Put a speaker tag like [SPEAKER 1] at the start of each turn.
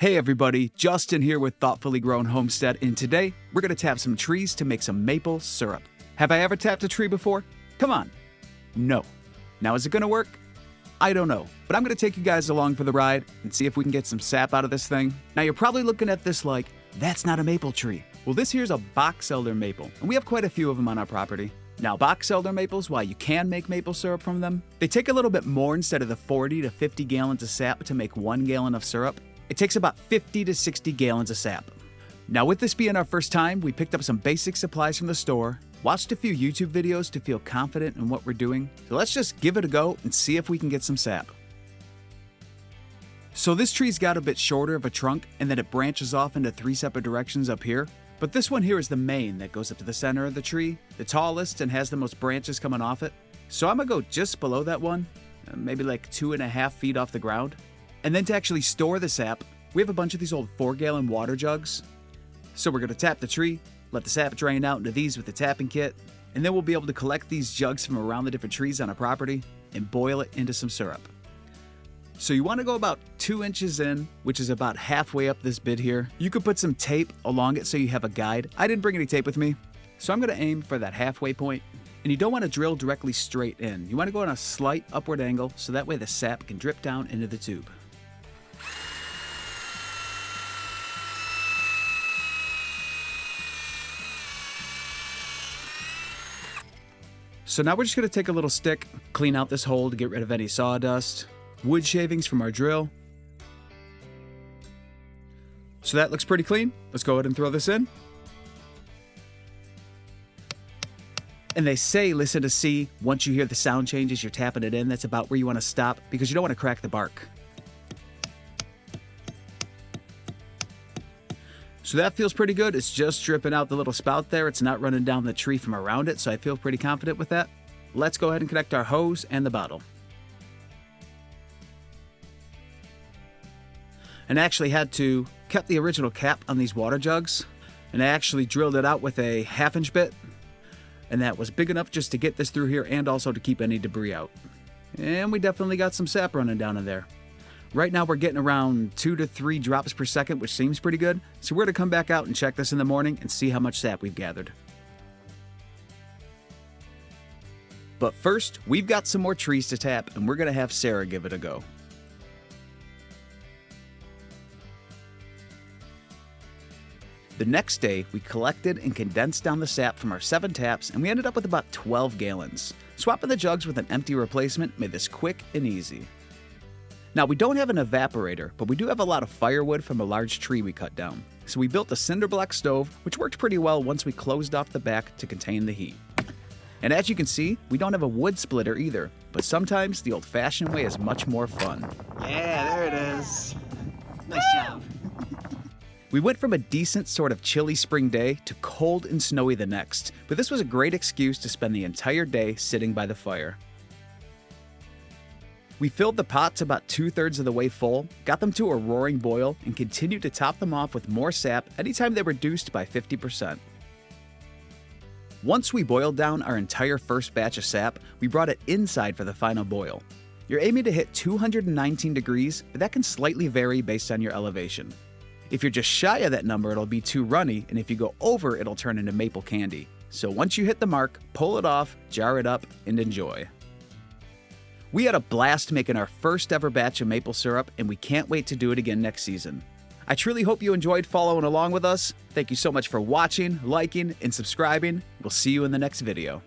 [SPEAKER 1] Hey everybody, Justin here with Thoughtfully Grown Homestead, and today we're going to tap some trees to make some maple syrup. Have I ever tapped a tree before? Come on. No. Now is it going to work? I don't know, but I'm going to take you guys along for the ride and see if we can get some sap out of this thing. Now you're probably looking at this like, that's not a maple tree. Well, this here's a box elder maple, and we have quite a few of them on our property. Now, box elder maples, while you can make maple syrup from them, they take a little bit more instead of the 40 to 50 gallons of sap to make 1 gallon of syrup. It takes about 50 to 60 gallons of sap. Now, with this being our first time, we picked up some basic supplies from the store, watched a few YouTube videos to feel confident in what we're doing. So let's just give it a go and see if we can get some sap. So this tree's got a bit shorter of a trunk, and then it branches off into 3 separate directions up here. But this one here is the main that goes up to the center of the tree, the tallest and has the most branches coming off it. So I'm gonna go just below that one, maybe like 2.5 feet off the ground. And then to actually store the sap, we have a bunch of these old 4-gallon water jugs. So we're gonna tap the tree, let the sap drain out into these with the tapping kit, and then we'll be able to collect these jugs from around the different trees on our property and boil it into some syrup. So you want to go about 2 inches in, which is about halfway up this bit here. You could put some tape along it so you have a guide. I didn't bring any tape with me, so I'm going to aim for that halfway point. And you don't want to drill directly straight in. You want to go on a slight upward angle so that way the sap can drip down into the tube. So now we're just going to take a little stick, clean out this hole to get rid of any sawdust, wood shavings from our drill. So that looks pretty clean. Let's go ahead and throw this in. And they say listen to see. Once you hear the sound changes, you're tapping it in. That's about where you want to stop because you don't want to crack the bark. So that feels pretty good. It's just dripping out the little spout there. It's not running down the tree from around it, so I feel pretty confident with that. Let's go ahead and connect our hose and the bottle. And I actually had to cut the original cap on these water jugs, and I actually drilled it out with a 1/2-inch bit, and that was big enough just to get this through here and also to keep any debris out. And we definitely got some sap running down in there. Right now we're getting around 2 to 3 drops per second, which seems pretty good. So we're going to come back out and check this in the morning and see how much sap we've gathered. But first, we've got some more trees to tap, and we're going to have Sarah give it a go. The next day, we collected and condensed down the sap from our 7 taps, and we ended up with about 12 gallons. Swapping the jugs with an empty replacement made this quick and easy. Now, we don't have an evaporator, but we do have a lot of firewood from a large tree we cut down. So we built a cinder block stove, which worked pretty well once we closed off the back to contain the heat. And as you can see, we don't have a wood splitter either, but sometimes the old-fashioned way is much more fun.
[SPEAKER 2] Yeah, there it is. Nice job.
[SPEAKER 1] We went from a decent sort of chilly spring day to cold and snowy the next, but this was a great excuse to spend the entire day sitting by the fire. We filled the pots about 2/3 of the way full, got them to a roaring boil, and continued to top them off with more sap anytime they reduced by 50%. Once we boiled down our entire first batch of sap, we brought it inside for the final boil. You're aiming to hit 219 degrees, but that can slightly vary based on your elevation. If you're just shy of that number, it'll be too runny, and if you go over, it'll turn into maple candy. So once you hit the mark, pull it off, jar it up, and enjoy. We had a blast making our first ever batch of maple syrup, and we can't wait to do it again next season. I truly hope you enjoyed following along with us. Thank you so much for watching, liking, and subscribing. We'll see you in the next video.